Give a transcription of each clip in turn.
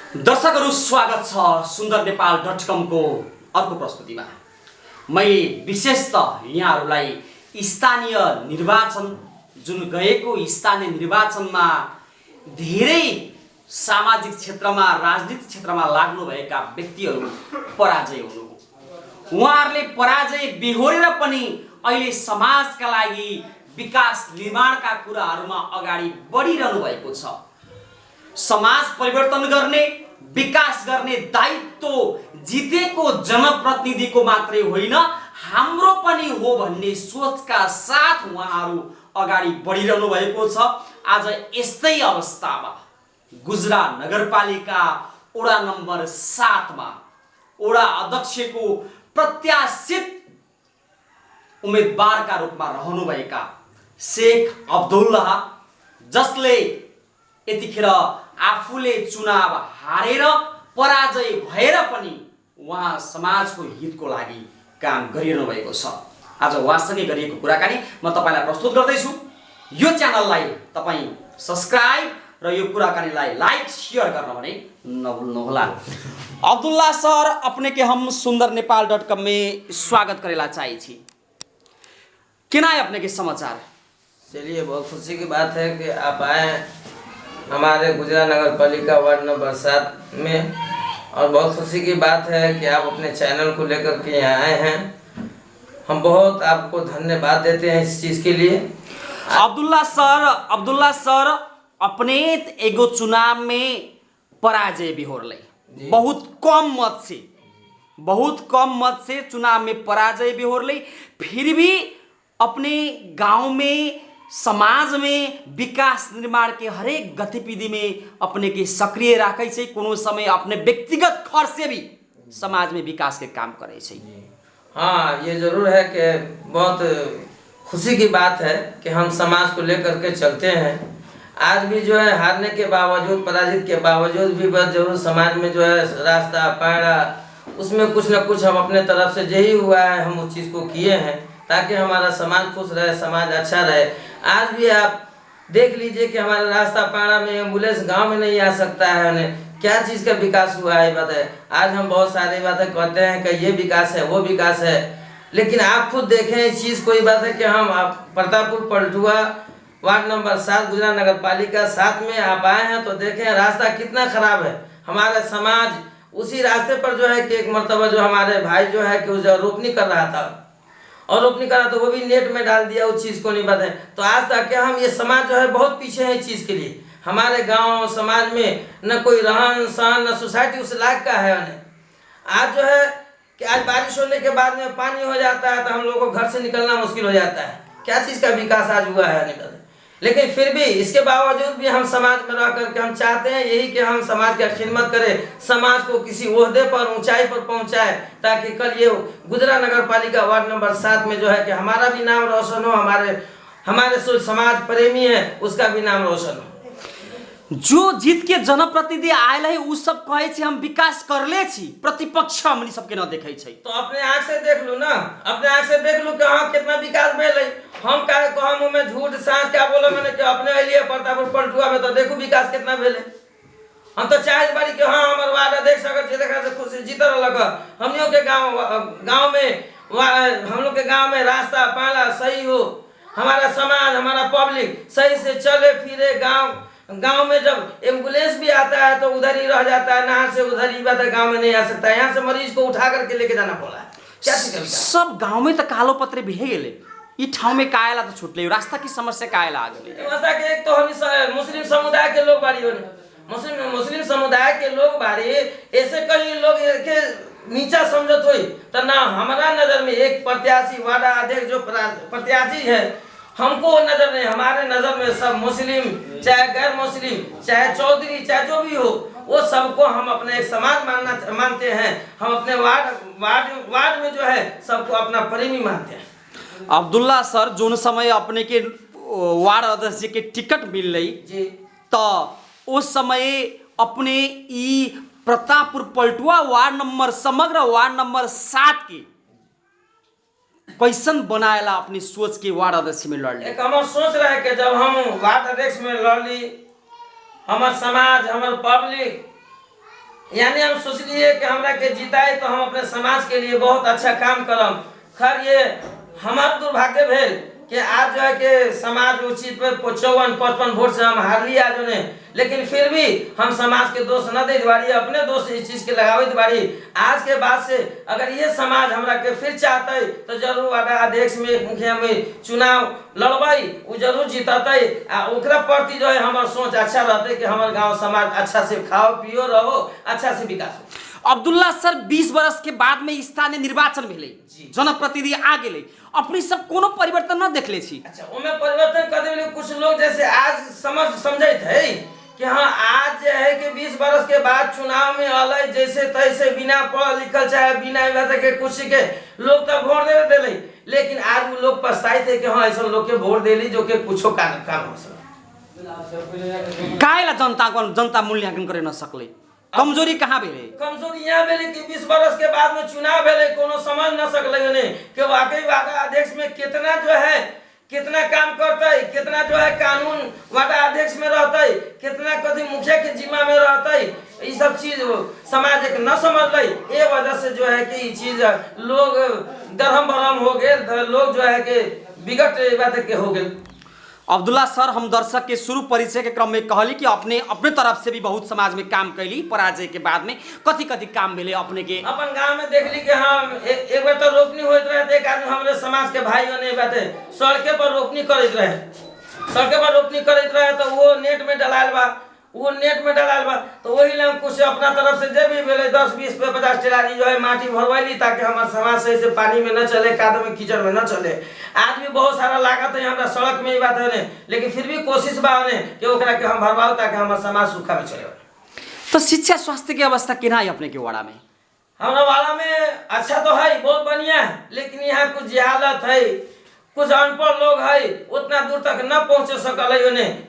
दर्शकहरू स्वागत छ सुन्दर नेपाल .com को अर्को प्रस्तुतिमा। मैले विशेषतः यहाँहरूलाई स्थानीय निर्वाचन जुन गएको स्थानीय निर्वाचनमा धेरै सामाजिक क्षेत्रमा राजनीतिक क्षेत्रमा लाग्नुभएका व्यक्तिहरू पराजय हुनु, उहाँहरूले पराजय बेहोरेर पनि अहिले समाजका लागि विकास निर्माणका कुराहरूमा अगाडि बढिरहनु भएको छ। समाज परिवर्तन गर्ने विकास गर्ने दायित्व जितेको जनप्रतिनिधिको मात्रै होइन, हाम्रो पनि हो भन्ने सोचका साथ उहाँहरू अगाडि बढिरहनु भएको छ। आज यस्तै अवस्थामा गुजरात नगरपालिका वडा नम्बर 7 मा वडा अध्यक्षको प्रत्याशित उम्मेदवारका रूपमा रहनुभएका शेख अब्दुल्लाह, जसले यतिखेर आफूले चुनाव हारेर पराजय भएर पनि उहाँ समाजको हितको लागि काम गरिरहनु भएको छ। आज उहाँसँगै गरिएको कुराकानी म तपाईलाई प्रस्तुत गर्दैछु। यो च्यानललाई तपाई सब्स्क्राइब र यो कुराकानीलाई लाइक शेयर गर्न भने नभुल्नुहोला। अब्दुल्ला सर, अपने के हम सुंदर नेपाल .com में स्वागत करेला चाहिए छी। क्या है अपने के समाचार? चलिए, बहुत खुशी की बात है कि आप आए हमारे गुजरात नगर पालिका वार्ड नंबर 7 में, और बहुत खुशी की बात है कि आप अपने चैनल को लेकर के यहाँ आए हैं। हम बहुत आपको धन्यवाद देते हैं इस चीज़ के लिए। अब्दुल्ला सर अपने एगो चुनाव में पराजय भी हो रही, बहुत कम मत से चुनाव में पराजय भी हो रही, फिर भी अपने गांव में समाज में विकास निर्माण के हरेक गतिविधि में अपने के सक्रिय रखे छे। कोनो समय अपने व्यक्तिगत खर्च से भी समाज में विकास के काम करे छे। हाँ, ये जरूर है कि बहुत खुशी की बात है कि हम समाज को लेकर के चलते हैं। आज भी जो है हारने के बावजूद, पराजित के बावजूद भी बस जरूर समाज में जो है रास्ता पाड़ा, उसमें कुछ न कुछ हम अपने तरफ से यही हुआ है, हम उस चीज़ को किए हैं ताकि हमारा समाज खुश रहे, समाज अच्छा रहे। आज भी आप देख लीजिए कि हमारे रास्ता पाड़ा में एम्बुलेंस गांव में नहीं आ सकता है। उन्हें क्या चीज़ का विकास हुआ है बताए। आज हम बहुत सारी बातें कहते हैं कि ये विकास है, वो विकास है, लेकिन आप खुद देखें इस चीज़ कोई बात है कि हम प्रतापपुर पलटुआ वार्ड नंबर 7 गुजरात नगर पालिका 7 में आप आए हैं तो देखें रास्ता कितना खराब है। हमारा समाज उसी रास्ते पर जो है कि एक मरतबा जो हमारे भाई जो है कि उस रोपनी कर रहा था, और रोपनी करा तो वो भी नेट में डाल दिया, उस चीज़ को नहीं बताएं। तो आज तक क्या हम ये समाज जो है बहुत पीछे है इस चीज़ के लिए। हमारे गांव समाज में न कोई रहन सहन, न सोसाइटी उस लायक का है उन्हें। आज जो है कि आज बारिश होने के बाद में पानी हो जाता है तो हम लोगों को घर से निकलना मुश्किल हो जाता है। क्या चीज़ का विकास आज हुआ है नहीं पता। लेकिन फिर भी इसके बावजूद भी हम समाज में रह करके हम चाहते हैं यही कि हम समाज की खिदमत करें, समाज को किसी ओहदे पर, ऊंचाई पर पहुंचाए, ताकि कल ये गुजरात नगर पालिका वार्ड नंबर 7 में जो है कि हमारा भी नाम रोशन हो, हमारे जो समाज प्रेमी है उसका भी नाम रोशन हो। जो जीत के जनप्रतिनिधि आयल है उ सब कहे छे हम विकास करले छी, प्रतिपक्ष हमनी सबके न देखे छै। तो अपने आँख से देख लू ना, अपने आँख से देख लू कि हाँ कितना विकास भेल है। हम का कहम में झूठ सांस क्या बोलो मैंने कि अपने लिए प्रतापपुर पलटुआ में तो देखो विकास कितना भेल है। हम तो चाहे बारी कि हाँ हमारे वार्ड देख सके देखा से खुशी जीतर लगा। हम लोग के गाँव में हम लोग के गाँव में रास्ता पाला सही हो, हमारा समाज हमारा पब्लिक सही से चले फिरे। गांव में जब एम्बुलेंस भी आता है तो उधर ही रह जाता है, नहर से उधर ही बात है, गांव में नहीं आ सकता है। यहाँ से मरीज को उठा करके लेके जाना पड़ा है। क्या सब गांव में तो कालो पत्रे भी गेले, ई ठाव में कायला तो छुटले, रास्ता की समस्या कायला आ गई। व्यवस्था के एक तो हम मुस्लिम समुदाय के लोग बारी होने, मुस्लिम समुदाय के लोग बारी ऐसे कहीं लोग के नीचा समझत हुई तो ना हमारा नजर में एक प्रत्याशी वार्ड अध्यक्ष जो प्रत्याशी है हमको नजर नहीं, हमारे नजर में सब मुस्लिम चाहे गैर मुस्लिम चाहे चौधरी चाहे जो भी हो, वो सबको हम अपने एक समाज मानते हैं। हम अपने वार्ड में जो है सबको अपना प्रेमी मानते हैं। अब्दुल्ला सर, जो समय अपने के वार्ड अध्यक्ष के टिकट मिल रही जी, तो उस समय अपने ई प्रतापपुर पलटुआ वार्ड नंबर समग्र वार्ड नंबर 7 की कैसन बनाएला अपनी सोच के वार्ड अध्यक्ष में लड़ एक हमार सोच रहे कि जब हम वार्ड अध्यक्ष में लड़ ली, हमार समाज हमार पब्लिक यानी हम सोचलिए कि हमरा के जिताए तो हम अपने समाज के लिए बहुत अच्छा काम करम। खैर ये हमार दुर्भाग्य भेल कि आज जो है कि समाज उचित पे 54-55 वोट से हम हार लिया आज उन्हें, लेकिन फिर भी हम समाज के दोष न दे बाड़ी, अपने दोष इस चीज के लगावे बाड़ी। आज के बाद से अगर ये समाज हमरा के फिर चाहते तो जरूर अगर अध्यक्ष में मुखिया में चुनाव लड़बई, वो जरूर जीतते। ओकरा प्रति जो है हमार सोच अच्छा रहते कि हमारे गांव समाज अच्छा से खाओ पियो रहो, अच्छा से विकास हो। अब्दुल्ला सर 20 वर्ष के बाद में स्थानीय निर्वाचन भेले, जनप्रतिनिधि आ गेले, अपनी सब कोनो परिवर्तन न देखले छी। अच्छा ओमे परिवर्तन कर देले कुछ लोग जैसे आज समझे थे कि हाँ आज जो है कि 20 वर्ष के बाद चुनाव में अलग जैसे तैसे बिना पढ़ लिखल चाहे बिना के कुछ के लोग तो वोट दे देले, लेकिन आज वो लोग पछताए थे कि हाँ ऐसा लोग के वोट देली जो कि कुछो काम हो सके। काहेला जनता मूल्यांकन करे न सकले, कमजोरी कहाँ भेले? कमजोरी यहाँ भेले कि 20 वर्ष के बाद में चुनाव भेले, कोनो समझ न सकले ने कि वाकई वादा अध्यक्ष में कितना जो है कितना काम करते, कितना जो है कानून वादा अध्यक्ष में रहते, कितना कभी मुखिया के जिम्मा में रहते, ये सब चीज समाज एक न समझ ली। ये वजह से जो है कि ये चीज लोग दरहम बरहम हो गए, लोग जो है कि बिगट बात के हो गए। अब्दुल्ला सर हम दर्शक के शुरू परिचय के क्रम में कहली कि अपने तरफ से भी बहुत समाज में काम कैली, पराजय के बाद में कथी कथी काम भेले अपने के? अपन गांव में देखली कि हम एक बार तो रोपनी होत रहे, एक आदमी हमारे समाज के भाइयों ने बात सड़के पर रोपनी करत रहे, सड़के पर रोपनी करत रहे तो वो नेट में डलाल बा, वो नेट में डलाल बा तो वही लोग कुछ अपना तरफ से जे भी भेले 10 20 पे 50 टेलारी जो है माटी भरवाइली ताकि हमारे समाज सही से पानी में न चले, कादो में कीचड़ में न चले। आज भी बहुत सारा लागत है हमरा सड़क में ही बात है, लेकिन फिर भी कोशिश बा ने कि ओकरा के हम भरवाओ ताकि हमारा समाज सूखा में चले। तो शिक्षा स्वास्थ्य की अवस्था केना है अपने के वाड़ा में? हमारा वाड़ा में अच्छा तो है, बहुत बढ़िया है, लेकिन यहाँ कुछ जहालत है, कुछ अनपढ़ लोग है, उतना दूर तक न पहुँच सकल है।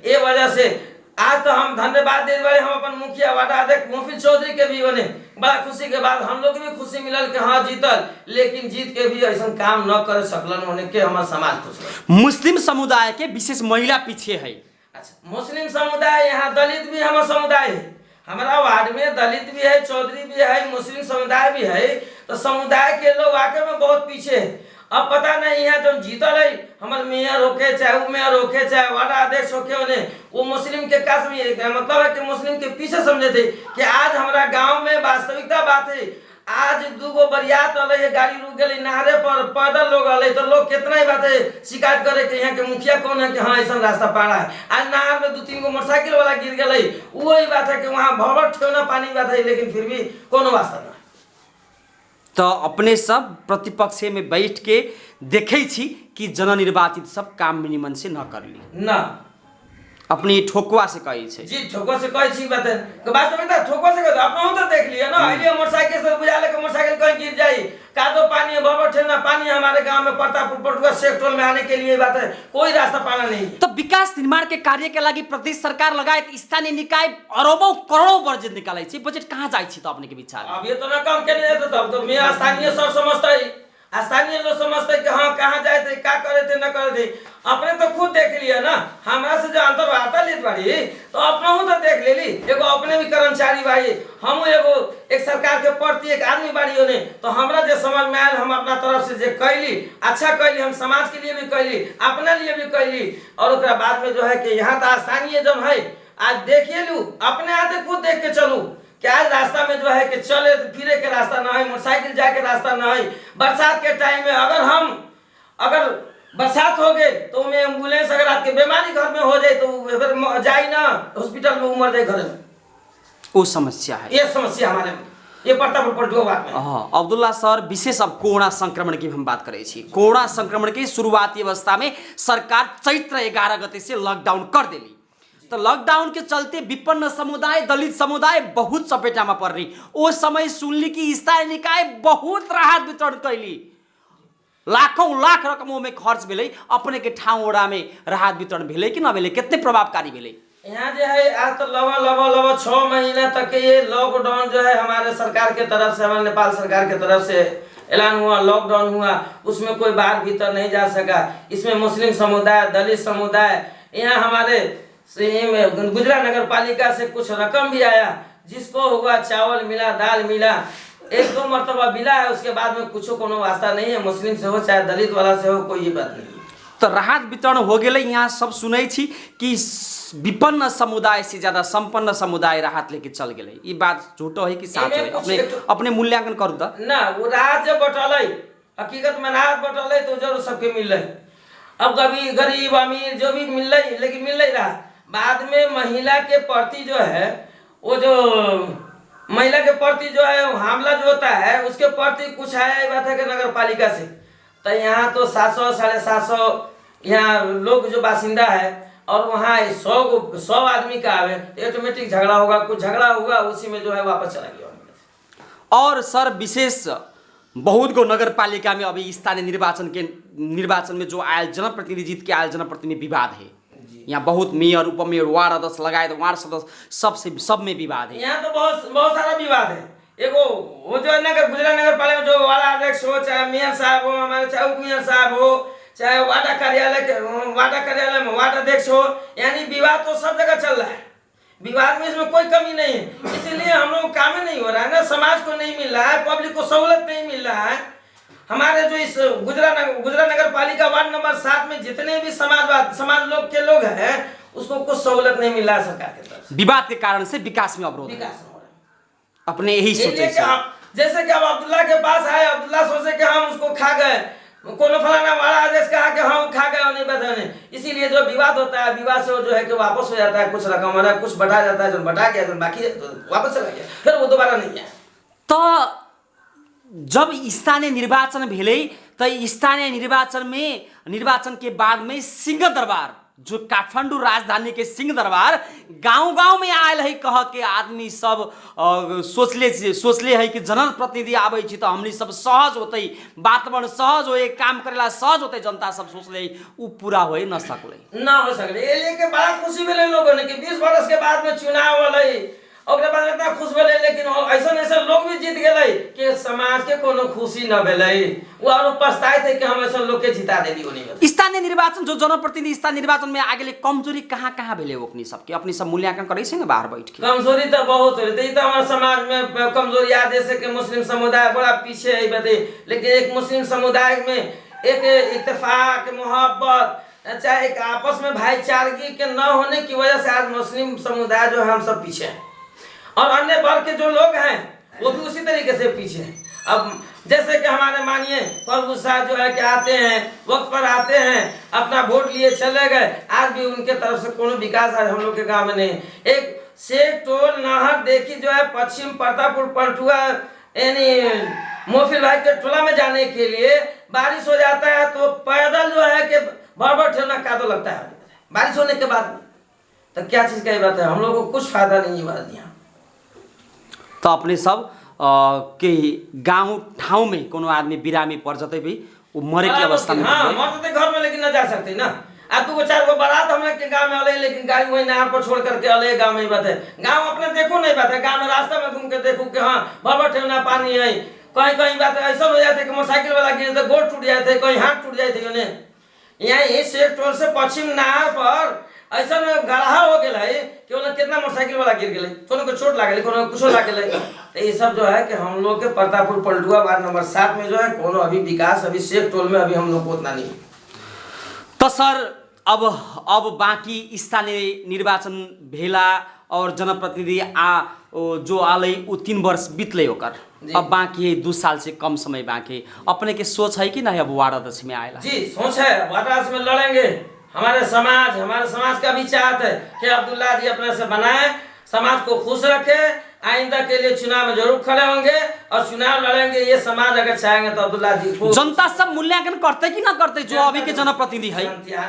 ये वजह से आज तो हम धन्यवाद दे रहे हम अपन मुखिया वार्ड अध्यक्ष मुफिल चौधरी के भी होने बड़ा खुशी के बाद हम लोग भी खुशी मिलल कि हाँ जीतल, लेकिन जीत के भी ऐसा काम न कर सकलन होने के हमारा समाज खुश है। मुस्लिम समुदाय के विशेष महिला पीछे है। अच्छा मुस्लिम समुदाय, यहाँ दलित भी हमारा समुदाय है, हमारा वार्ड में दलित भी है, चौधरी भी है, मुस्लिम समुदाय भी है, तो समुदाय के लोग वाकई में बहुत पीछे है। अब पता नहीं यहाँ जो जीतल है हमारे मेयर होके चाहे वो मेयर होके चाहे वार्ड अध्यक्ष होके उन्हें वो मुस्लिम के कास में मतलब है कि मुस्लिम के पीछे समझे थे कि आज हमारा गांव में वास्तविकता बात है। आज दूगो बरियात है, गाड़ी रुक गई नहरे पर, पैदल लोग अल तो लोग कितना ही बात है शिकायत करे कि यहाँ के मुखिया कौन है कि हाँ ऐसा रास्ता पाड़ा है। आज नहर में 2-3 गो मोटरसाइकिल वाला गिर गए, वही बात है कि वहाँ भवर ठेवना पानी बात है, लेकिन फिर भी कोनो वास्ता नहीं। तो अपने सब प्रतिपक्ष में बैठ के देखे छी कि जननिर्वाचित सब काम निमन से न करली ना अपनी ठोकुआ से कही छे जी, ठोकुआ से कही छी बात है कि वास्तव में ठोकुआ से कह अपना तो देख लिया ना, आइए मोटरसाइकिल से बुझा ले के मोटरसाइकिल कहीं गिर जाई, कादो पानी है, बबर ठेना पानी हमारे गांव में प्रतापपुर पटुआ सेक्टर में आने के लिए बात है कोई रास्ता पाना नहीं। तो विकास निर्माण के कार्य के लगी प्रदेश सरकार लगायत स्थानीय निकाय अरबों करोड़ों बजट निकाले छे, बजट कहाँ जाई छे तो अपने के विचार? अब ये तो ना काम के नहीं तो तब तो मैं स्थानीय सब समझता है, स्थानीय लोग समझते कि हाँ कहाँ जाए थे, क्या करे थे न करे थे। अपने तो खुद देख लिया ना, हमारा से जो अंतर वार्ता लेत बाड़ी तो अपना हूँ तो देख ले ली, एगो अपने भी कर्मचारी बाड़ी, हम एगो एक सरकार के प्रति एक आदमी बाड़ी होने, तो हमरा जो समझ में आयल हम अपना तरफ से जो कैली अच्छा कैली, हम समाज के लिए भी कैली, अपना लिए भी कैली। और उसके बाद में जो है कि यहाँ तो स्थानीय जब है आज देखिए लू, अपने हाथे खुद देख के चलू क्या रास्ता में जो है कि चले फिरे के रास्ता ना है, मोटरसाइकिल जाए के रास्ता ना है। बरसात के टाइम में अगर बरसात हो गए तो में एम्बुलेंस अगर आपके बीमारी घर में हो जाए तो जाए ना हॉस्पिटल में उमर जाए घर में, वो समस्या है, ये समस्या हमारे में ये प्रतापपुर पटुआ बात में। हाँ अब्दुल्ला सर विशेष अब कोरोना संक्रमण की हम बात करे छी। कोरोना संक्रमण के शुरुआती अवस्था में सरकार चैत्र 11 गते से लॉकडाउन कर देली, तो लॉकडाउन के चलते विपन्न समुदाय दलित समुदाय बहुत चपेटा में पड़ रही। ओ समय सुनली कि स्थानीय निकाय बहुत राहत वितरण कैली, लाखों लाख रकमों में खर्च भेले, अपने के ठाउँ ओड़ा में राहत वितरण भेले कि न भेले, कितने प्रभावकारी भेले? यहाँ जो है आज तो लगभग 6 महीना तक के ये लॉकडाउन जो है हमारे सरकार के तरफ से, हमारे नेपाल सरकार के तरफ से ऐलान हुआ, लॉकडाउन हुआ, उसमें कोई बाहर भीतर नहीं जा सका। इसमें मुस्लिम समुदाय दलित समुदाय, यहाँ हमारे गुजरा नगर पालिका से कुछ रकम भी आया जिसको हुआ चावल मिला, दाल मिला, 1-2 मरतबा मिला है, उसके बाद में कुछ कोनो वास्ता नहीं है। मुस्लिम से हो चाहे दलित वाला से हो, कोई ये बात नहीं। तो राहत वितरण हो गए। यहाँ सब सुनै छी कि विपन्न समुदाय से ज्यादा संपन्न समुदाय राहत लेके चल गए। ये बात झूठो है कि साच है? अपने मूल्यांकन करू तो ना। वो राहत जब बटल, हकीकत में राहत बटल तो जरूर सबके मिल रही। अब कभी गरीब अमीर जो भी मिल रही, लेकिन मिल रही रहा। बाद में महिला के प्रति जो है, वो जो महिला के प्रति जो है हमला जो होता है, उसके प्रति कुछ आया ही बात है कि नगर पालिका से। तो यहाँ तो 700 750 यहाँ लोग जो बासिंदा है, और वहाँ 100 आदमी का आवे तो ऑटोमेटिक झगड़ा होगा। कुछ झगड़ा होगा, उसी में जो है वापस चला गया। और सर विशेष बहुत गो नगर पालिका में अभी स्थानीय निर्वाचन में जो आयल जनप्रतिनिधि जीत के आयल जनप्रतिनिधि में विवाद है। यहाँ बहुत मेयर, उपमेयर, वार्ड अध्यक्ष लगाए वार्ड सदस्य सब में विवाद है। यहाँ तो बहुत सारा विवाद है। एगो वो जो है गुजरात नगर पालिका में जो वार्ड अध्यक्ष हो, चाहे मेयर साहब हो, हमारे चाहे उप मेयर साहब हो, चाहे वार्ड कार्यालय में वार्ड अध्यक्ष हो, यानी विवाद तो सब जगह चल रहा है। विवाद में इसमें कोई कमी नहीं है। इसीलिए हम लोग काम ही नहीं हो रहा है ना, समाज को नहीं मिल रहा है, पब्लिक को सहूलत नहीं मिल रहा है। हमारे जो इस गुजरात नगर पालिका वार्ड नंबर 7 में जितने भी समाज लोग के लोग हैं, उसको कुछ सहूलत नहीं मिल रहा है सरकार की तरफ से। विवाद के कारण से विकास में अवरोध हो रहा है। अपने यही सोचे जैसे कि अब अब्दुल्ला के पास आए, अब्दुल्ला सोचे कि हम उसको खा गए, कोनो फलाना वाला आदेश कहा कि हम खा गए, नहीं बताने। इसीलिए जो विवाद होता है, विवाद से जो है कि वापस हो जाता है। कुछ रकम हो रहा है, कुछ बढ़ा जाता है, जो बढ़ा गया, जो बाकी तो वापस चला गया, फिर वो दोबारा नहीं है। तो जब स्थानीय निर्वाचन भेले, तो स्थानीय निर्वाचन के बाद में सिंह दरबार, जो काठमांडू राजधानी के सिंह दरबार गांव में आयल है, कह के आदमी सब सोचले है कि जनप्रतिनिधि आवे छी तो हमनी सब सहज होते, वातावरण सहज हो, काम करेला सहज होते। जनता सब सोचले उ पूरा हो न सकले। ये लेके बड़ा खुशी भेले लोगों ने कि 20 वर्ष के बाद में चुनाव होले, और बाद इतना खुश भेले। लेकिन ऐसा लोग भी जीत गए कि समाज के कोनो खुशी न भेले, वो और पछताए थे कि हम ऐसा लोग के जिता देली होनी। स्थानीय निर्वाचन जो जनप्रतिनिधि स्थानीय निर्वाचन में आगे कमजोरी कहाँ भेले अपनी सबके, अपनी सब मूल्यांकन करे से बाहर बैठ के? कमजोरी तो बहुत हो रही थी। हमारे समाज में कमजोरी आ, जैसे कि मुस्लिम समुदाय बड़ा पीछे है बते। लेकिन एक मुस्लिम समुदाय में एक इत्तेफाक, मोहब्बत, चाहे एक आपस में भाईचारगी के न होने की वजह से आज मुस्लिम समुदाय जो है हम सब पीछे हैं। और अन्य वर्ग के जो लोग हैं वो भी उसी तरीके से पीछे हैं। अब जैसे कि हमारे मानिए प्रभु साहब जो है कि आते हैं, वक्त पर आते हैं, अपना वोट लिए चले गए, आज भी उनके तरफ से कोनो विकास आज हम लोग के गांव में नहीं। एक शेख टोल नहर देखी जो है पश्चिम प्रतापपुर पलटुआ यानी मोफिल भाई के टोला में जाने के लिए बारिश हो जाता है तो पैदल जो है कि भर ठेलना कादो लगता है बारिश होने के बाद। तो क्या चीज़ का ये बात है, हम लोग को कुछ फायदा नहीं हुआ यहाँ। तो अपने सब के गांव ठाव में कोनो आदमी बिरामी पड़ जाते भी वो मरे की अवस्था में, हाँ मरते घर में, लेकिन न जा सकते ना। अब 2-4 गो बारात हम लोग के गांव में अले, लेकिन गाड़ी वही नहर पर छोड़ करके अले गांव में ही बात है। गांव अपने देखो नहीं बात है, गांव में रास्ता में घूम के देखो कि हाँ भर ठेलना पानी है। कहीं बात है ऐसा हो जाते कि मोटरसाइकिल वाला गिरे तो गोड़ टूट जाए थे, कहीं हाथ टूट जाए थे। उन्हें यहाँ शेख टोल से पश्चिम नहर पर ऐसा गढ़ा हो गया है कि उन्हें कितना मोटरसाइकिल वाला गिर गए, कोनो को चोट लगे, कोनो कुछ लगे। तो ये सब जो है कि हम लोग के प्रतापपुर पलटुआ वार्ड नंबर 7 में जो है कोनो अभी विकास अभी शेख टोल में अभी हम लोग को उतना नहीं। तो सर अब बाकी स्थानीय निर्वाचन भेला और जनप्रतिनिधि जो आले वो 3 वर्ष बीतले होकर, अब बाकी 2 साल से कम समय बाकी। अपने के सोच है कि नहीं अब वार्ड अध्यक्ष में आएगा? जी सोच है, वार्ड अध्यक्ष में लड़ेंगे। हमारे समाज का भी चाहत है कि अब्दुल्ला जी अपने से बनाए, समाज को खुश रखे, आइंदा के लिए चुनाव में जरूर खड़े होंगे और चुनाव लड़ेंगे। ये समाज अगर चाहेंगे तो अब्दुल्ला जी को जनता सब मूल्यांकन करते कि ना करते जो अभी के जनप्रतिनिधि है?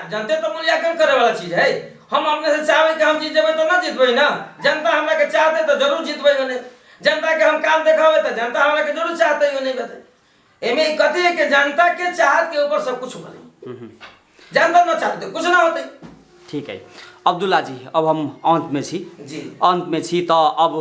जनते तो मूल्यांकन करे वाला चीज है। हम अपने से चाहे कि हम जीत जेबे तो ना जीतबे ना, जनता हमरा के चाहते तो जरूर जीतबे। उन्हें जनता के हम काम देखावे तो जनता हमरा के जरूर चाहते ही नहीं बते। एमे कथी है कि जनता के चाहत के ऊपर सब कुछ भले, जनता न चाहते कुछ ना होते। ठीक है अब्दुल्ला जी, अब हम अंत में छी तो अब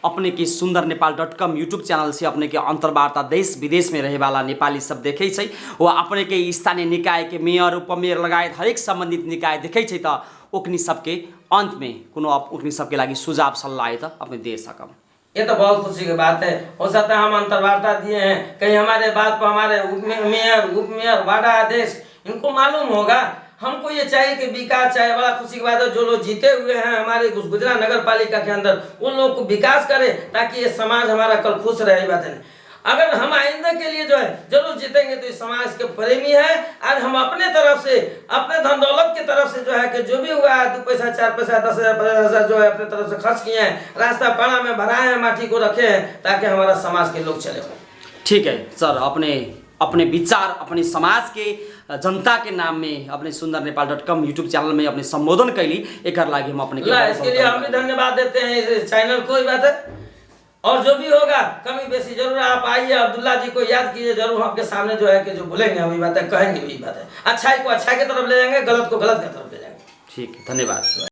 अपने के सुंदर नेपाल.com यूट्यूब चैनल से अपने के अंतर्वार्ता देश विदेश में रहे वाला नेपाली सब देखे छै। वो अपने के स्थानीय निकाय के मेयर उपमेयर लगायत हरेक संबंधित निकाय देखे छै। तो ओकनी सबके अंत में कोनो ओकनी सबके लागी सुझाव सल्लाह है तो अपने दे सकम? ये तो बहुत खुशी की बात है। हो सकता है हम अंतर्वार्ता दिए हैं, कहीं हमारे बात पर हमारे मेयर, उप मेयर, वार्ड अध्यक्ष इनको मालूम होगा। हमको ये चाहिए कि विकास चाहे, बड़ा खुशी की बात है जो लोग जीते हुए हैं हमारे गुजरा नगर पालिका के अंदर, उन लोग को विकास करे ताकि ये समाज हमारा कल खुश रहे। बात है, अगर हम आइंदा के लिए जो है जरूर जीतेंगे तो इस समाज के प्रेमी है। आज हम अपने तरफ से, अपने धन दौलत की तरफ से जो है कि जो भी हुआ है 2 पैसा 4 पैसा 10,000 50,000 जो है अपने तरफ से खर्च किए हैं, रास्ता पाना में भराए हैं, माटी को रखे हैं ताकि हमारा समाज के लोग चले। ठीक है सर, अपने विचार अपने समाज के जनता के नाम में अपने sundarnepal.com यूट्यूब चैनल में अपने संबोधन कैली, एक लागी हम अपने इसके लिए हम भी धन्यवाद देते हैं इस चैनल को। ही बात है, और जो भी होगा कमी बेसी जरूर आप आइए, अब्दुल्ला जी को याद कीजिए, जरूर आपके सामने जो है कि जो बोलेंगे वही बात है, कहेंगे वही बात है। अच्छाई को अच्छाई की तरफ ले जाएंगे, गलत को गलत की तरफ ले जाएंगे। ठीक है, धन्यवाद।